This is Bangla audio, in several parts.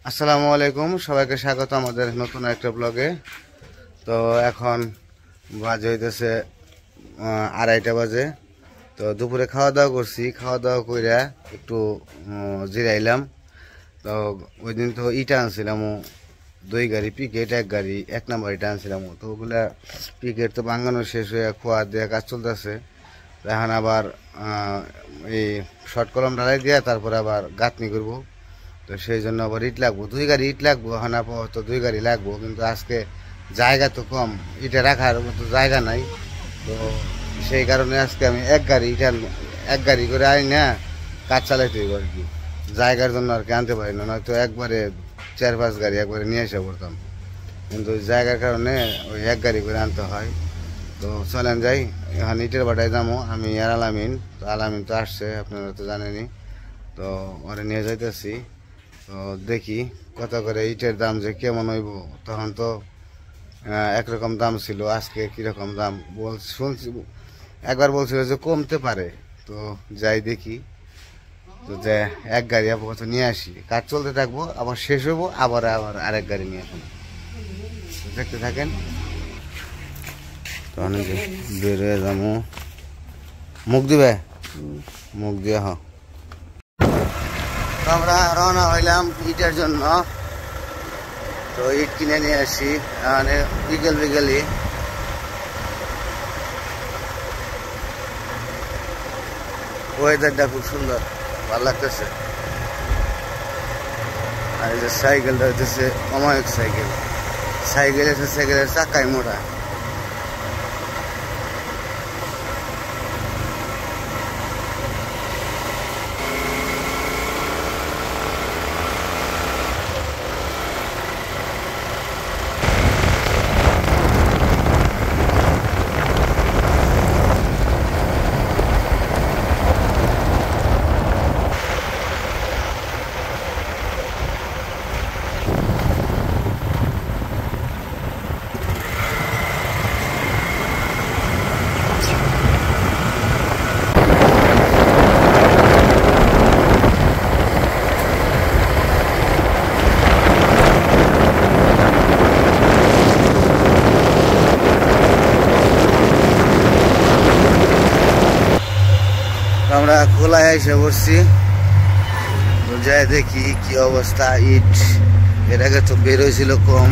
আসসালামু আলাইকুম, সবাইকে স্বাগত আমাদের নতুন একটা ব্লগে। তো এখন বাজে হইতেছে 2:30 বাজে। তো দুপুরে খাওয়া দাওয়া করছি, খাওয়া দাওয়া কইরা একটু জিরাইলাম। তো ওই দিন তো ইটা আনছিলাম, 2 গাড়ি পিকেট, 1 গাড়ি 1 নাম্বার ইটা আনছিলাম। তো ওগুলা পিকেট তো ভাঙানো শেষ হয়ে খোয়া দিয়ে কাজ চলতেছে। এখন আবার এই শর্ট কলম ঢালাই দিয়ে তারপরে আবার গাঁথনি করবো। তো সেই জন্য আবার ইট লাগবো, 2 গাড়ি ইট লাগবো। এখন আপাতত 2 গাড়ি লাগবো, কিন্তু আজকে জায়গা তো কম, ইটে রাখার মতো জায়গা নাই। তো সেই কারণে আজকে আমি 1 গাড়ি ইটা 1 গাড়ি করে আনি না, কাজ চালাইতে হইব আর কি। জায়গার জন্য আর কি আনতে পারি না, নয়তো একবারে 4-5 গাড়ি একবারে নিয়ে এসে পড়তাম, কিন্তু জায়গার কারণে ওই 1 গাড়ি করে আনতে হয়। তো চলেন যাই, এখন ইটের বাটায় যাবো আমি আর আলামিন। তো আলামিন তো আসছে, আপনারা তো জানেনই। তো ওরে নিয়ে যাইতেছি। তো দেখি কত করে ইটের দাম যে কেমন হইব। তখন তো একরকম দাম ছিল, আজকে কীরকম দাম শুনছি। একবার বলছিল যে কমতে পারে। তো যাই দেখি, তো যে 1 গাড়ি আপাতত নিয়ে আসি, কাজ চলতে থাকবো, আবার শেষ হবো, আবার আরেক গাড়ি নিয়ে আসবো। দেখতে থাকেন। তো অনেক বের হয়ে যাবো, মুখ দিবে, মুখ দিয়ে হ। তো আমরা রওনা হইলাম ইটের জন্য। তো ইট কিনে নিয়ে আসি, মানে বিকেলই। ওয়েদারটা খুব সুন্দর, ভালো লাগতেছে। আর এই যে সাইকেলটা হইতেছে অমায়িক সাইকেল, সাইকেলের চাকায় মোটা। আমরা খোলায় এসে পড়ছি। তো যাই দেখি কি অবস্থা। ইট এর আগে তো বের হয়েছিল কম।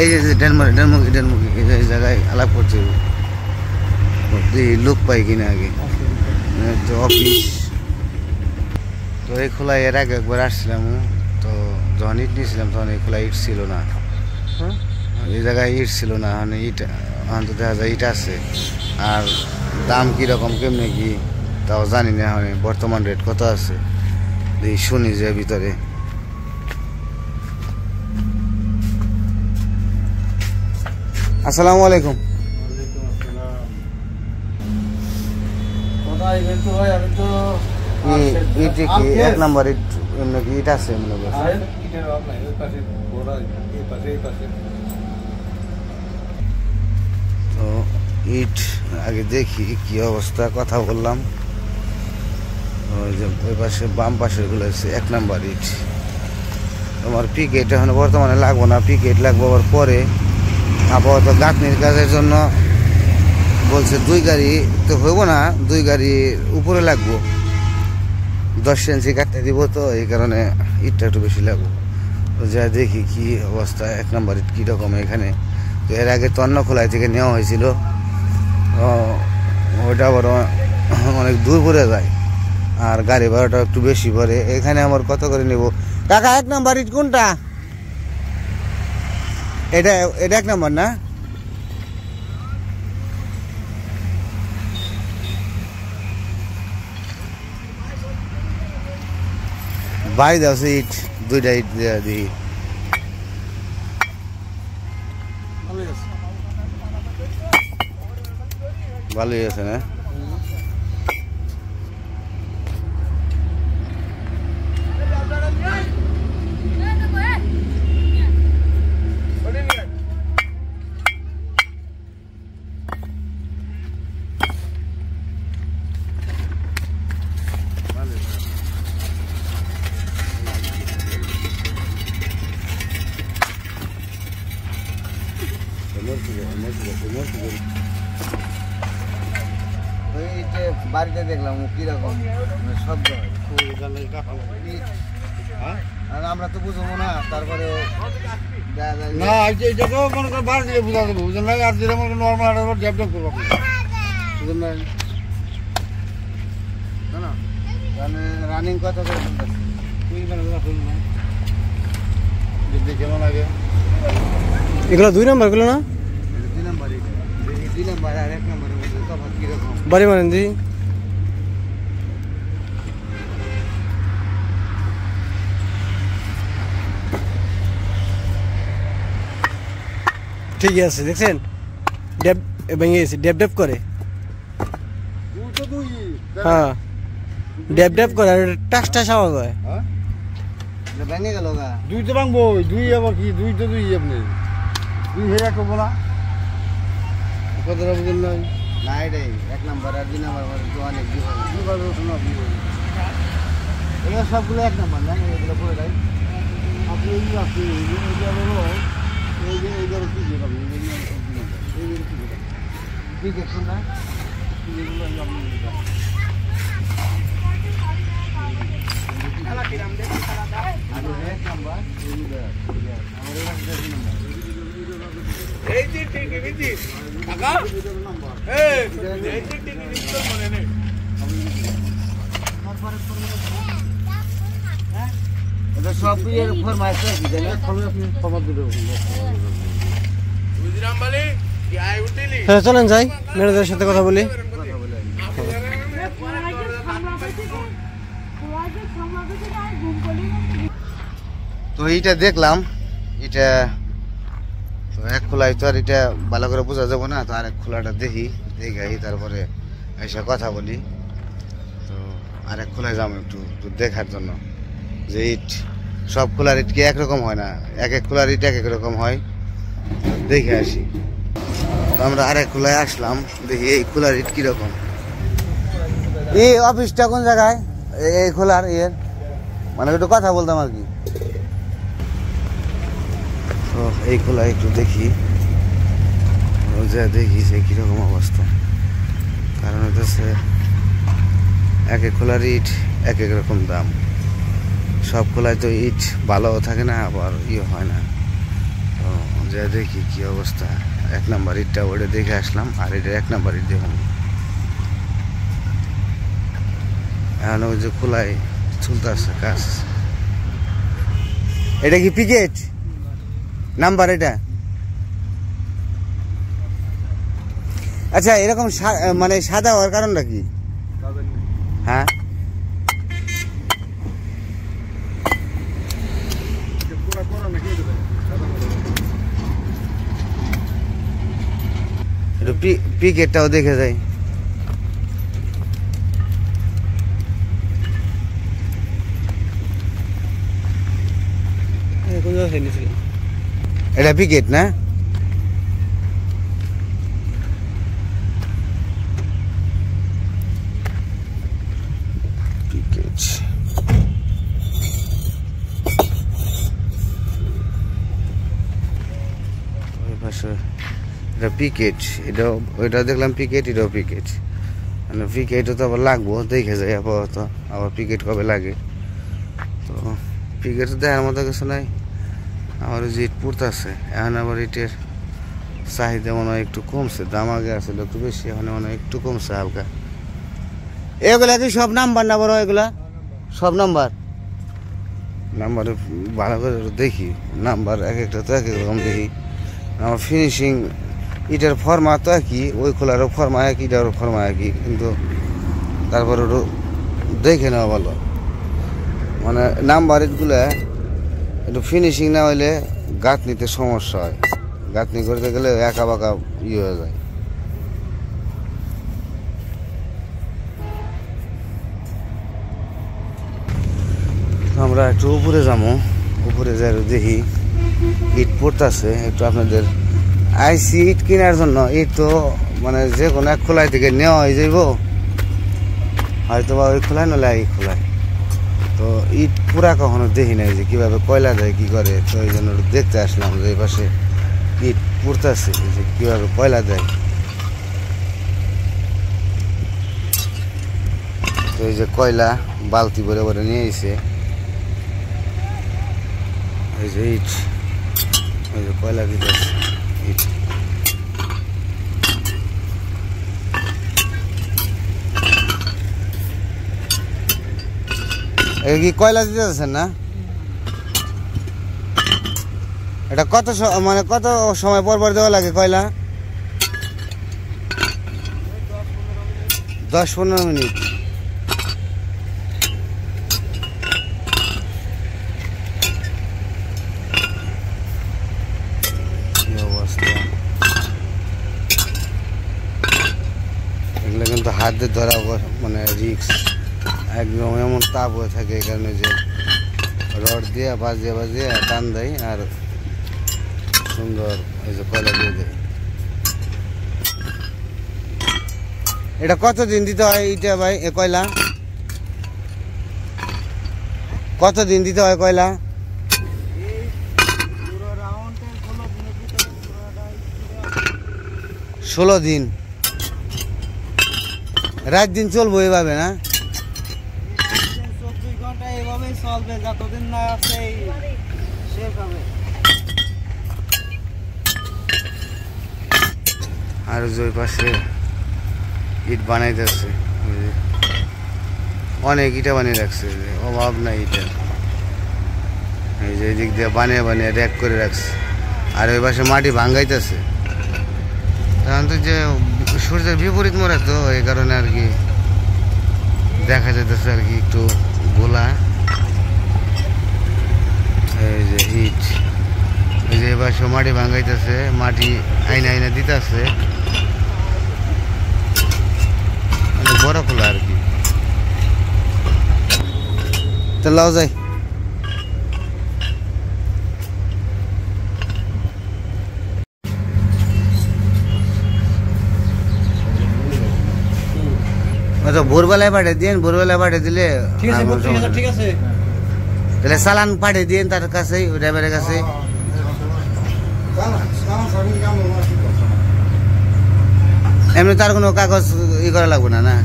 এই যে ডেনমার্কি এই জায়গায় আলাপ করছে, লোক পাই কিনা আগে। তো অফিস তো এই খোলায় এর আগে একবার আসছিলাম। তো যখন ইট নিয়েছিলাম তখন এই খোলায় ইট ছিল না, এই জায়গায় ইট ছিল না। এখন ইট, এখন তো দেখা যায় ইট আছে। আর দাম কীরকম কেমনে কি তাও জানি না, এখন বর্তমান রেট কত আছে এই শুনি যে ভিতরে। আসসালামু আলাইকুম। ইট কি 1 নাম্বার ইট এমনি কি ইট আছে? তো ইট আগে দেখি কি অবস্থা, কথা বললাম। ওই যে ওই পাশে বাম পাশের গুলো হচ্ছে 1 নাম্বার ইট। তোমার পিকেট এখন বর্তমানে লাগবো না, পিকেট লাগবো আবার পরে। আপাতত গাঁথনির কাজের জন্য বলছে 2 গাড়ি তো হইব না, 2 গাড়ির উপরে লাগবো। 10 ইঞ্চি কাটতে দিব, তো এই কারণে ইটটা একটু বেশি লাগবো। তো যা দেখি কি অবস্থা, 1 নাম্বার ইট কীরকম এখানে। তো এর আগে তো অন্য খোলায় থেকে নেওয়া হয়েছিল, ওইটা আবার অনেক দূর পড়ে যায়, আর গাড়ি ভাড়াটা একটু বেশি পড়ে। এখানে আমার কত করে নেব টাকা? 1 নাম্বার ইট কোনটা? এটা 1 নাম্বার না? বাই দাও ইট, 2টা ইট দেওয়া দিই। ভালোই আছে না? বাড়িতে দেখলাম কিরকম শব্দ আমরা তো বুঝবো না, তারপরে না এটাকেও মনে করে বার দিলে বুঝা দেবো, বুঝলেন না? আর যেটা মনে করেন নর্মাল ডেপ ডেপ করবো, বুঝলেন না? রানিং কত করে কেমন লাগে এগুলো 2 নাম্বার গুলো না? 2 নাম্বার, 2 নাম্বার আর 1 নাম্বারের মধ্যে তফাৎ কিরকম? বাড়ি মানেন দি ঠিকই আছে, দেখছেন ডেপ ভেঙে গেছে, ডেপ ডেপ করে। হ্যাঁ ডেপ ডেপ করে আর টাস টাস আওয়াজ হয়। ভেঙে গেল গা, 2 তো ভাঙবো, 2 আবার কি 2 তো 2 আপনি 2 হেরা করবো না, কথাটা বুঝলেন না? না এটাই 1 নাম্বার আর 2 নাম্বার মধ্যে তো অনেক এগুলো সবগুলো 1 নাম্বার না, এগুলো পুরোটাই আপনি আপনি এইটা হলো এইটা কি যেটা কি দেখুন না সব ফরমাইশ চলেন যাই, ম্যানেজারের সাথে কথা বলি। তো এইটা দেখলাম, এটা তো 1 খোলাই তো আর এটা ভালো করে বোঝা যাবো না, তো আর 1 খোলাটা দেখি, দেখে তারপরে এসে কথা বলি। তো আর 1 খোলায় যাবো একটু দেখার জন্য যে ইট সব খোলার ইট কি একরকম হয় না, এক খোলার ইট এক রকম হয়, দেখে আসি। তো আমরা আর 1 খোলায় আসলাম, দেখি এই খোলার ইট কিরকম। এই অফিসটা কোন জায়গায় এই খোলার ইয়ের, মানে একটু কথা বলতাম আর কি। তো এই খোলা একটু দেখি, দেখি সে কিরকম অবস্থা, কারণ হচ্ছে 1 খোলার ইট 1 রকম দাম। সব খোলায় তো ইট ভালো থাকে না, আবার হয় না। তো যা দেখি কি অবস্থা। 1 নাম্বার ইটটা ওটা দেখে আসলাম, আর এটা 1 নাম্বার ইট দেখুন। এখন ওই যে খোলায় চলতেছে কাজ। এটা কি পিকেট নাম্বার এটা? আচ্ছা, এরকম মানে সাদা হওয়ার কারণটা কি? হ্যাঁ পিকেটটাও দেখে যায়। এটা পিকেট না? পিকেট ওই পাশে এটা পিকেট, এটাও ওইটা দেখলাম পিকেট, এটাও পিকেট। মানে পিকেটও তো আবার লাগবো, দেখে যায় আপাতত, আবার পিকেট কবে লাগে। তো পিকেট দেখার মতো কিছু নাই। আমার যে ইট পড়তেছে এখন, আবার ইটের চাহিদা মনে হয় একটু কমছে, দাম আগে আসলে একটু বেশি, এখন মনে হয় একটু কমছে হালকা। এগুলা কি সব নাম্বার না বড়? এগুলা সব নাম্বার ভালো করে দেখি, নাম্বার এক একটা তো 1 রকম দেখি। আমার ফিনিশিং ইটের ফর্মা তো একই, ওই খোলারও ফর্মা একই, এটারও ফর্মা একই, কিন্তু তারপর ওটা দেখে নেওয়া ভালো। মানে নাম্বার ইটগুলা একটু ফিনিশিং না হইলে গাঁথনিতে সমস্যা হয়, গাঁথনি করতে গেলে একা বাঁকা হয়ে যায়। আমরা একটু উপরে যাবো, উপরে যাই দেখি ইট পড়তেছে। একটু আপনাদের আইসি ইট কেনার জন্য, ইট তো মানে যে কোনো 1 খোলাই থেকে নেওয়া হয়ে যাইব, হয়তো বা ওই খোলায় নলে এই খোলায়। তো ইট পুরা কখনো দেখি নাই যে কীভাবে কয়লা দেয় কী করে, তো এই জন্য দেখতে আসলাম যে এই পাশে ইট পুড়তেছে, এই যে কিভাবে কয়লা দেয়। তো এই যে কয়লা বালতি ভরে ভরে নিয়ে এসে, এই যে ইট, এই যে কয়লা দিতেছে ইট। এটা কি কয়লা দিতেছেন না? এটা কত মানে কত সময় পর পর দেওয়া লাগে কয়লা? 10-15 মিনিট। কি অবস্থা! এগুলো কিন্তু হাত দিয়ে ধরা মানে রিক্স, একদম এমন তাপ হয়ে থাকে। এই কারণে যে রড দিয়ে বাজিয়ে বাজিয়ে টান দেয় আর সুন্দর এই যে কয়লা দিয়ে দেয়। এটা কতদিন দিতে হয় এটা ভাই, এ কয়লা কতদিন দিতে হয় কয়লা? 16 দিন। রাত দিন চলবো এভাবে না? 24 ঘন্টা এভাবেই চলবে যতদিন না আছে শেষ হবে। আর ওই পাশে ইট বানাইতেছে, অনেক ইটা বানিয়ে রাখছে, অভাব নাই ইটা। এই যে এই দিক দিয়ে বানিয়ে বানিয়ে র্যাক করে রাখছে। আর ওই পাশে মাটি ভাঙ্গাইতেছে। তখন তো যে সূর্যের বিপরীত মোড়ে, তো এই কারণে আর কি দেখা যেতেছে আর কি একটু গোলা। এই যে ইট, এই যে এবার মাটি ভাঙ্গাইতেছে, মাটি আইনা আইনা দিতেছে, মানে বড় খোলা আর কি। তো লাও যাই। তো ভোরবেলায় পাঠিয়ে দিন, ভোরবেলায় পাঠিয়ে দিলে ঠিক আছে, ঠিক আছে। তাহলে চালান পাঠিয়ে দিন তার কাছেই, ড্রাইভারের কাছে। এমনি তার কোনো কাগজ ই করা লাগবে না, না?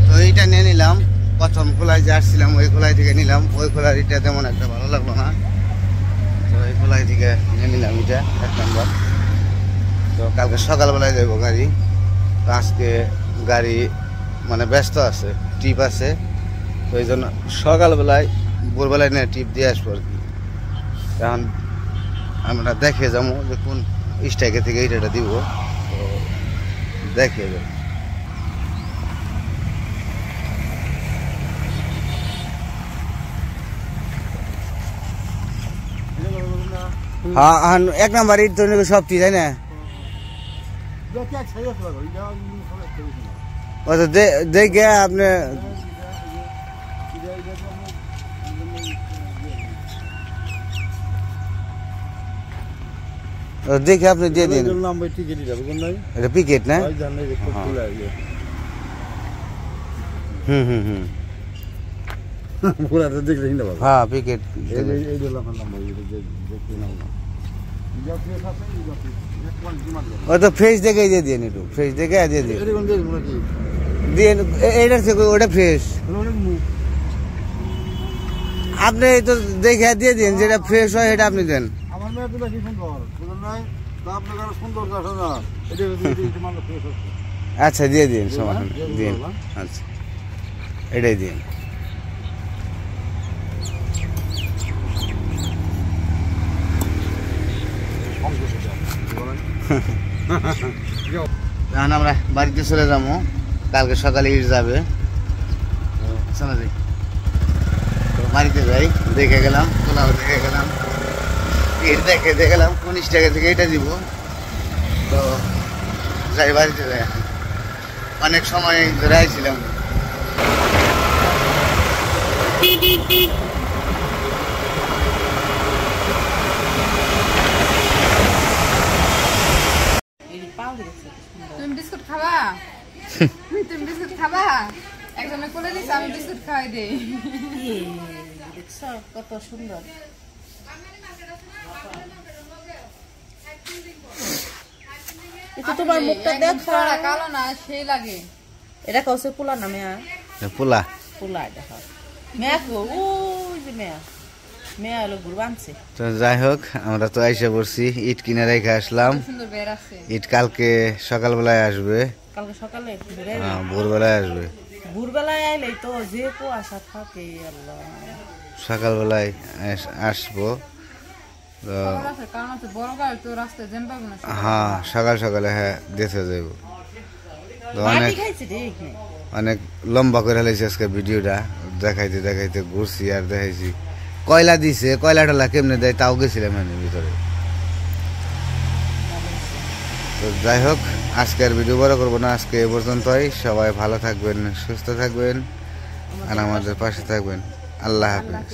তো এইটা নিয়ে নিলাম, প্রথম খোলায় যে আসছিলাম ওই খোলাই থেকে নিলাম। ওই খোলার এটা তেমন একটা ভালো লাগলো না, তো এই খোলাই থেকে নিয়ে নিলাম এটা 1 নম্বর। তো কালকে সকালবেলায় যাবো গাড়ি, তো আজকে গাড়ি মানে ব্যস্ত আছে, ট্রিপ আছে, তো এই জন্য সকালবেলায় ভোরবেলায় নিয়ে টিপ দিয়ে আসবো আর কি। এখন আমরা দেখে যাবো যে কোন স্ট্রাইকের থেকে এইটা দিব, তো দেখে যাবো। হ্যাঁ 1 নাম্বার ইট তো নেবে সবটি, তাই না? দেখে আপনি দেখে আপনি দিয়ে দিন। এটা পিকেট না? হুম হুম হুম, হ্যাঁ পিকেট। ও তো ফ্রেশ দেখে দিয়ে দিন, একটু ফ্রেশ দেখে দিয়ে দিন, দিন এইটার থেকে ওটা ফ্রেশ। আপনি তো দেখে দিয়ে দিন, যেটা ফ্রেশ হয় সেটা আপনি দেন। আচ্ছা দিয়ে দিন, সমস্যা দিন। আচ্ছা এটাই দিন। এখন আমরা বাড়িতে চলে যাবো, কালকে সকালে ইট যাবে। চলে যাই, বাড়িতে যাই। দেখে গেলাম, কোলাও দেখে গেলাম, ইট দেখে গেলাম কোন স্টাইল থেকে এটা দিব। তো যাই বাড়িতে যাই, অনেক সময় ধরে আইছিলাম। তুমি বিস্কুট খাবা? তুমি বিস্কুট খাবা? একজনে কোলে দিছে, আমি বিস্কুট খাওয়াই দেই। দেখছো কত সুন্দর। এটা তোমার মুখটা দেখা কালো না সেই লাগে। এটা কইছে পোলা না মেয়া পোলা পোলা দেখা মেয়া কো ওই যে মেয়া হলো গরু আনছে তো যাই হোক আমরা তো আইসা পড়ছি ইট কিনে রেখে আসলাম সুন্দর বের আছে। ইট কালকে সকালবেলায় আসবে কালকে সকালে ভোরবেলায় আসবে ভোরবেলায় আইলেই তো যে কুয়াশা থাকে আল্লাহ সকালবেলায় আসবো তো খবর আছে, কারণ হচ্ছে বড় গাড়ি তো রাস্তায় জ্যাম পাবে না। হ্যাঁ সকাল সকালে হ্যাঁ দেখে যাবো তো মাটি অনেক খাইছে রে এখানে অনেক লম্বা করে হেলাইছি আজকে ভিডিওটা দেখাইতে দেখাইতে ঘুরছি আর দেখাইছি কয়লা দিছে কয়লা টলা কেমনে দেয় তাও গেছিলাম এর ভিতরে তো যাই হোক আজকে আর ভিডিও বড় করবো না আজকে এ পর্যন্তই সবাই ভালো থাকবেন সুস্থ থাকবেন আর আমাদের পাশে থাকবেন আল্লাহ হাফিজ